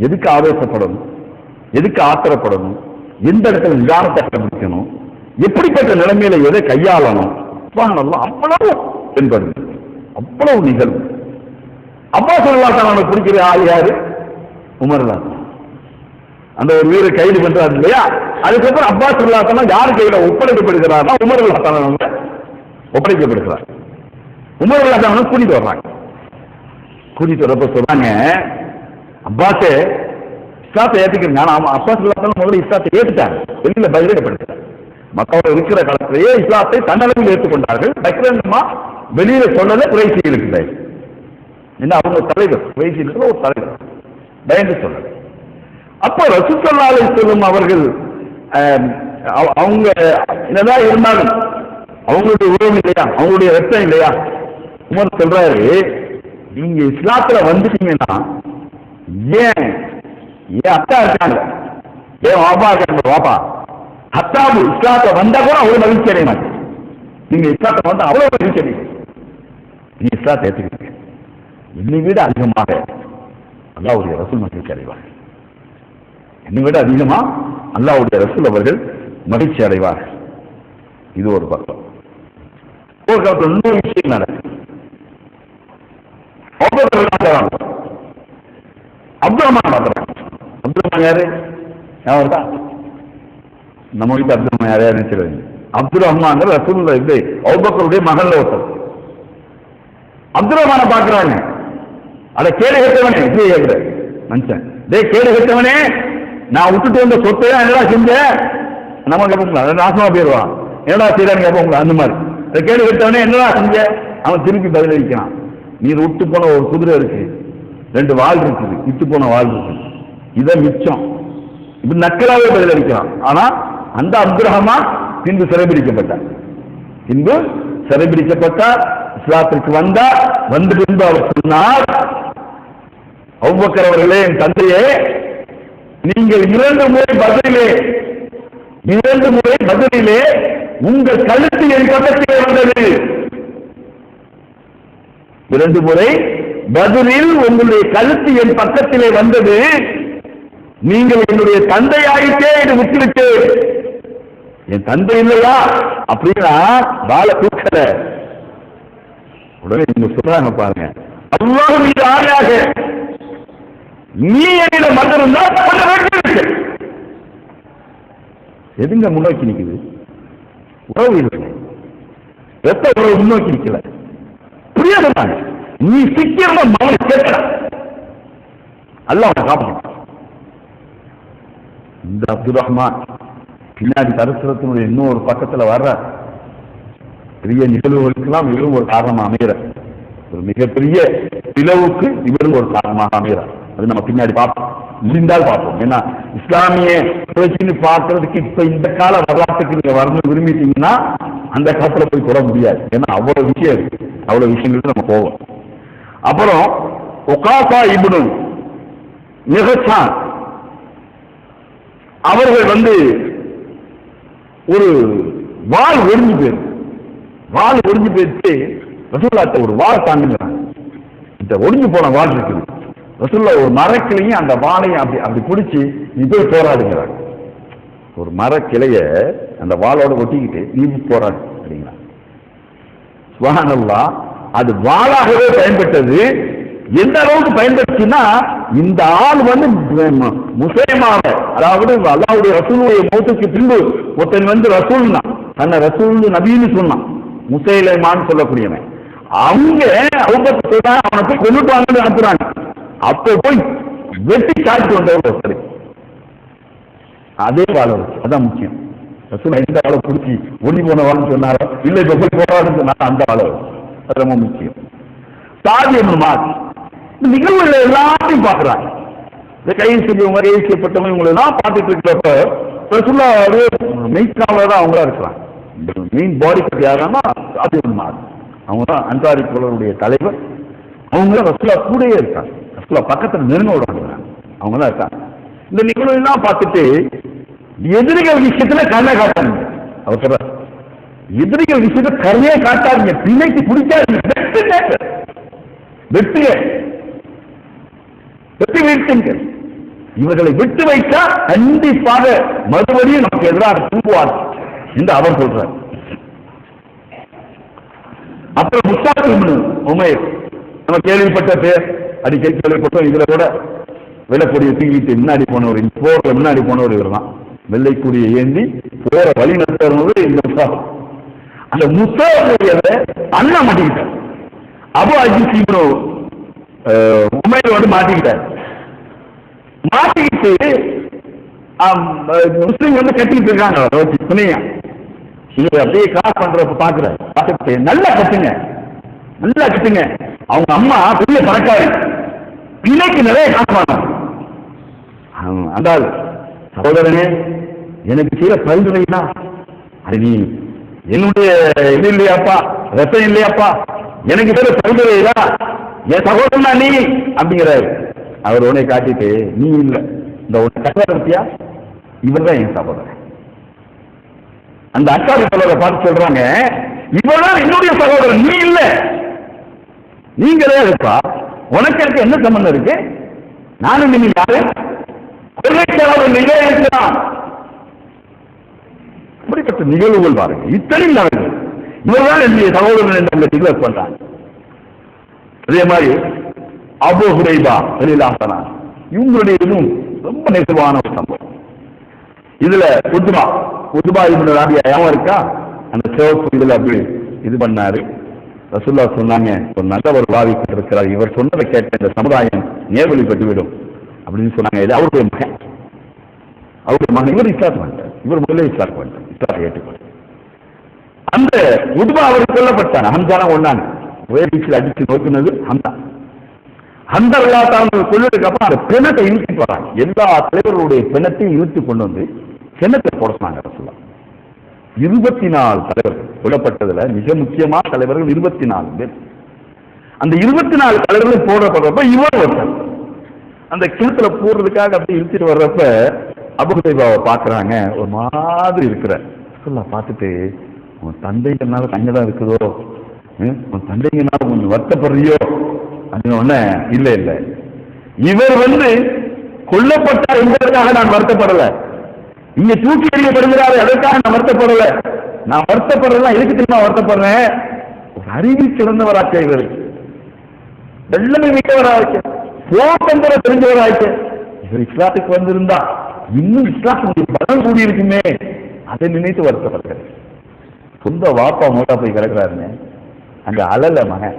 எதுக்கு ஆவேசப்படணும், எதுக்கு ஆத்திரப்படணும், எந்த இடத்துல நிதானத்தை கடைபிடிக்கணும், எப்படிப்பட்ட நிலைமையில எதை கையாளணும், அவ்வளவு தென்படுது, அவ்வளவு நிகழ்வு. அப்பாஸ் ரலியல்லாஹு அன்ஹு பிடிக்கிற ஆள் யாரு? உமர் ரலியல்லாஹு. அந்த ஒரு வீர கைது பண்றாரு இல்லையா, அதுக்கப்புறம் அப்பாஸ் ரலியல்லாஹு அன்ஹு யாரு கையில ஒப்படைக்கப்படுகிறார்னா உமர் ரலியல்லாஹு அன்ஹு ஒப்படைக்கப்படுகிறார். உமர் ரலியல்லாஹு அன்ஹு கூட்டிட்டு வர்றாங்க. கூட்டிட்டு வரப்ப சொல்றாங்க, அப்பாஸே இஸ்லாத்தை ஏத்துக்கிறீங்க. ஆனா அப்பாஸ் ரலியல்லாஹு அன்ஹு முதல்ல இஸ்லாத்தை ஏத்துட்டாங்க, வெளியில பகிரங்கப்படுத்தாங்க. மக்களோட இருக்கிற காலத்திலேயே இஸ்லாத்தை தன்னளவில் ஏற்றுக்கொண்டார்கள். பகிரங்கமா வெளியில சொல்லல. குறைசி இருக்குது என்ன, அவங்க தலைவர், குறைசி இருக்கிற ஒரு தலைவர் பயந்து சொல்லல. அப்போ ரசூல் ஸல்லல்லாஹு அலைஹி வஸல்லம் அவர்கள் அவங்க என்னதான் இருந்தாலும் அவங்களுடைய உறவு இல்லையா, அவங்களுடைய ரத்தம் இல்லையா. உமர் சொல்றாரு, நீங்க இஸ்லாத்துல வந்துட்டீங்கன்னா ஏன் அத்தா இருக்காங்க, ஏன் வாப்பா இருக்காங்க, வாப்பா அத்தாபு இஸ்லாத்தை வந்தா கூட அவ்வளவு மகிழ்ச்சி அடைய மாட்டேன். நீங்க இஸ்லாத்தை வந்தா அவ்வளவு மகிழ்ச்சி அடையும். நீ இஸ்லாத்தை ஏற்றுக்கிறீங்க, என்னை விட அதிகமாக அல்லாஹ்வுடைய ரசூல் மகிழ்ச்சி அடைவார். என்னை விட அதிகமா அல்லாஹ்வுடைய ரசூல் அவர்கள் மகிழ்ச்சி அடைவார். இது ஒரு பக்கம். ஒரு காலத்தில் இன்னொரு விஷயம் நடக்கும். அப்துல் ரஹ்மான் யாரு? நம்ம வீட்டு அப்துல் ரஹ்மான் யாரையா நினைச்சிருவீங்க? அப்துல் ரஹ்மான் ரசூலுல்லாஹ் இது அபூபக்கருடைய மகன்ல ஒருத்தர். அப்துல் ரஹ்மான பாக்குறாங்க, அத கேடு கட்டவனே மனுஷன், டே கேடு கட்டவனே, நான் விட்டுட்டு வந்த சொத்தை என்னடா செஞ்ச, நம்ம கேட்போங்களா, நாசமா போயிடுவான், என்னடா செய்யறான்னு கேட்போங்களா, அந்த மாதிரி. அதை கேடு கட்டவனே என்னடா செஞ்ச, அவன் திருப்பி பதிலளிக்கிறான், நீ விட்டு போன ஒரு குதிரை இருக்கு, 2 வால் இருக்குது, விட்டு போன வால் இருக்கு, இதை மிச்சம், இப்படி நக்கலாவே பதிலளிக்கிறான். ஆனா அந்த அப்துல் ரஹ்மான் பின்பு சிறைபிடிக்கப்பட்டார். இஸ்லாத்திற்கு வந்தார். வந்து பின்பு அவர் சொன்னார், அபூபக்கர் அவர்களே, என் தந்தையே, நீங்கள் 2 முறை பதிலே உங்கள் கழுத்து என் பக்கத்திலே வந்தது. 2 முறை பதிலில் உங்களுடைய கழுத்து என் பக்கத்திலே வந்தது. நீங்கள் என்னுடைய தந்தையாயிட்டே இதை விட்டுவிட்டு, என் தந்தை இல்லையா அப்படின்னா வாழ தூக்கல. உடனே நீங்க சொல்றாங்க பாருங்க, அல்லாஹ் மீது ஆணையாக நீ என்னிடம் வந்திருந்தா எதுங்க முன்னோக்கி நிக்குது? உறவு இல்லை, ரத்த உறவு முன்னோக்கி நிக்கல. புரியாதுங்க, நீ சிக்கிரமா மகனை கேட்கல, அல்லாஹ் அவனை காப்பாற்ற. இந்த அப்துல் ரஹ்மான் பின்னாடி சரித்திரத்தினுடைய இன்னொரு பக்கத்துல வர்ற பெரிய நிகழ்வுகளுக்கெல்லாம் இவரும் ஒரு காரணமாக அமைகிற, ஒரு மிகப்பெரிய பிளவுக்கு இவரும் ஒரு காரணமாக அமைகிறார். அது நம்ம பின்னாடி பார்ப்போம், முடிந்தால் பார்ப்போம். ஏன்னா இஸ்லாமிய புரட்சின்னு பார்க்கறதுக்கு இப்ப இந்த கால வரலாற்றுக்கு நீங்க வரணும் விரும்பிட்டீங்கன்னா அந்த காலத்துல போய் தொட முடியாது. ஏன்னா அவ்வளவு விஷயம் இருக்கு, அவ்வளவு விஷயங்களுக்கு நம்ம போவோம். அப்புறம் ஒகாசா இப்னு மிஹ்சான் அவர்கள் ஒரு வாள் ஒடிஞ்சு போயிட்டு ரசூலுல்லாஹ் ஒரு வாழை தாங்குகிறாங்க. இந்த ஒடிஞ்சு போன வாள் இருக்குது, ரசூலுல்லாஹ் ஒரு மரக்கிளையும் அந்த வாழையும் அப்படி பிடிச்சி நீ போய் போராடுங்கிறாங்க. ஒரு மரக்கிளைய அந்த வாளோட ஒட்டிக்கிட்டு நீ போராடு அப்படிங்களா. சுப்ஹானல்லாஹ், அது வாளாகவே பயன்பட்டது. எந்த அளவுக்கு பயன்படுத்தினா, இந்த ஆள் முஸ்லிமாக, அதாவது அல்லாஹ்வுடைய ரசூலுடைய மௌத்துக்கு பின்பு ஒருத்தன் ரசூல்னா, தன்னை ரசூல் நபின்னு சொன்னான், முசைலமான்னு சொல்லக்கூடியவன். அவங்க அவனை போய் கொண்டுட்டு வாங்கன்னு அனுப்புறாங்க. அப்ப போய் வெட்டி காட்டு வந்தவர் அதே வாழ வச்சு. அதான் முக்கியம். ரசூல் எந்த வாழை பிடிச்சி ஒளி போன வாழ்ன்னு சொன்னாரோ, இல்லை இப்ப போய் போராடுன்னு சொன்னாரோ அந்த வாழை வச்சு. அது ரொம்ப முக்கியம். சாதி இந்த நிகழ்வுகள் எல்லாத்தையும் பார்க்கிறாங்க. இந்த கைது செய்யவங்க, கைது செய்யப்பட்டவங்க, இவங்களை எல்லாம் பார்த்துட்டு இருக்கிறப்ப ரசூலுல்லாஹ் மெய்க்காவலர் தான் அவங்களா இருக்கிறாங்க. மெயின் பாடி யாருன்னா சாதி அவங்க தான் அன்சாரி தோழருடைய தலைவர். அவங்க ரசூலுல்லாஹ் கூடயே இருக்காங்க, ரசூலுல்லாஹ் பக்கத்தில் நெருங்க விடுறாங்க, அவங்க தான் இருக்காங்க. இந்த நிகழ்வு எல்லாம் பார்த்துட்டு எதிரிகள் விஷயத்துல கண்ணை காட்டாங்க. அவர் சொல்ற, எதிரிகள் விஷயத்துல கரையே காட்டாதீங்க, பிணைக்கு பிடிக்காதீங்க, வெற்றி வீழ்த்துங்க. இவர்களை விட்டு வைத்தா கண்டிப்பாக மறுபடியும் நமக்கு எதிராக திரும்புவார் என்று அவர் சொல்றார். அப்புறம் முஸ்தாக் இப்னு உமைர், நம்ம கேள்விப்பட்ட பேர், அடிக்கடி கேள்விப்பட்டோம். இதுல கூட வெள்ளக்கூடிய தூக்கிட்டு முன்னாடி போனவர், போர்ல முன்னாடி போனவர் இவர் தான். வெள்ளைக்கூடிய ஏந்தி போற வழி நடத்துறது இந்த முஸ்தாக். அந்த முஸ்தாக்குடைய அண்ணன் மாட்டிக்கிட்டார். அபு அஜீஸ் இப்னு உமைரோடு மாட்டிக்கிட்டார். மாட்டிக்கிட்டு முஸ்லீம் வந்து கட்டிட்டு இருக்காங்க துணையா. இவர் அப்படியே கிராஸ் பண்றப்ப பாக்குறாரு. பார்த்துட்டு நல்லா கட்டுங்க, நல்லா கட்டுங்க. அவங்க அம்மா பெரிய பணக்காரி, பிள்ளைக்கு நிறைய காசு வாங்க. அந்த சகோதரனே, எனக்கு செய்யற பரிந்துரை தான் அது, நீ என்னுடைய இது இல்லையாப்பா, ரத்தம் இல்லையாப்பா, எனக்கு செய்யற பரிந்துரை தான், என் சகோதரன் தான் நீ அப்படிங்கிறாரு. அவர் உடனே காட்டிட்டு, நீ இல்லை, இந்த ஒரு கட்டாரத்தியா, இவர் தான் என் சகோதரன். அந்த அக்காவை சகோதரரை பார்த்து சொல்றாங்க, இவர்தான் என்னுடைய சகோதரன், நீ இல்ல, நீங்களே இருப்பா, உனக்கு எனக்கு என்ன சம்பந்தம் இருக்கு? நானும் நீ யாரு? இருக்கிறான். அப்படிப்பட்ட நிகழ்வுகள் பாருங்க, இத்தனை நடக்குது. இவர்தான் என்னுடைய சகோதரன் என்று டிக்ளேர் பண்றாங்க. அதே மாதிரி அபூ ஹுரைரா ரலியல்லாஹு அன்ஹு, இவங்களுடைய இதுவும் ரொம்ப நெருக்கமான ஒரு சம்பவம். இதுல உத்பா இப்னு ரபியா இருக்கா, அந்த சிவப்பு இதுல அப்படி இது பண்ணாரு. ரசூலுல்லாஹ் சொன்னாங்க, ஒரு நல்ல ஒரு பாவிக்கு இருக்கிறார், இவர் சொன்னதை கேட்ட இந்த சமுதாயம் நேர்வழிப்பட்டுவிடும் அப்படின்னு சொன்னாங்க. இது அவருடைய மகன், இவர் இஸ்லாத் பண்ணிட்டார். இவர் முதல்ல இஸ்லாத் பண்ணிட்டார், இஸ்லாத்தை ஏற்றுக்கொண்டார். அந்த உத்பா அவர் கொல்லப்பட்டார். ஹம்சான ஒன்னாங்க, ஒரே வீச்சில் அடிச்சு நோக்கினது ஹம்சா. ஹம்சா அல்லாஹ் கொள்ளதுக்கு அப்புறம் அந்த பிணத்தை இழுத்துட்டு வராங்க. எல்லா தலைவர்களுடைய பிணத்தையும் இழுத்து கொண்டு வந்து கிணத்தை போட சொன்னாங்க ரசூலுல்லாஹ். 24 தலைவர்கள் கொல்லப்பட்டதுல மிக முக்கியமான தலைவர்கள் 24 பேர். அந்த 24 தலைவர்கள் போடப்படுறப்ப இவர் ஒருத்தர் அந்த கிணத்துல போடுறதுக்காக அப்படி இழுத்துட்டு வர்றப்ப அபூ ஹுரைராவை பாக்குறாங்க, ஒரு மாதிரி இருக்கிற. ரசூலுல்லாஹ் பார்த்துட்டு, உன் தந்தைங்கனால தங்கதான் இருக்குதோ, உன் தந்தைங்கனால கொஞ்சம் வருத்தப்படுறியோ அப்படின்னு. இல்ல இல்ல, இவர் வந்து கொல்லப்பட்டார் என்பதற்காக நான் வருத்தப்படல, இங்க தூக்கி எறியப்படுகிறாரு அதற்காக நான் வருத்தப்படல. நான் வருத்தப்படுறதா எதுக்கு தெரியுமா வருத்தப்படுறேன்? ஒரு அறிவு சிறந்தவராச்ச, இவர் வெள்ளமை மிக்கவராச்ச, போட்டம்பர தெரிஞ்சவராச்ச, இவர் இஸ்லாத்துக்கு வந்திருந்தா இன்னும் இஸ்லாத்துக்கு பலம் கூடி இருக்குமே, அதை நினைத்து வருத்தப்படுறாரு. சொந்த வாப்பா மோட்டா போய் கிடக்குறாருங்க, அங்க அழல மகன்.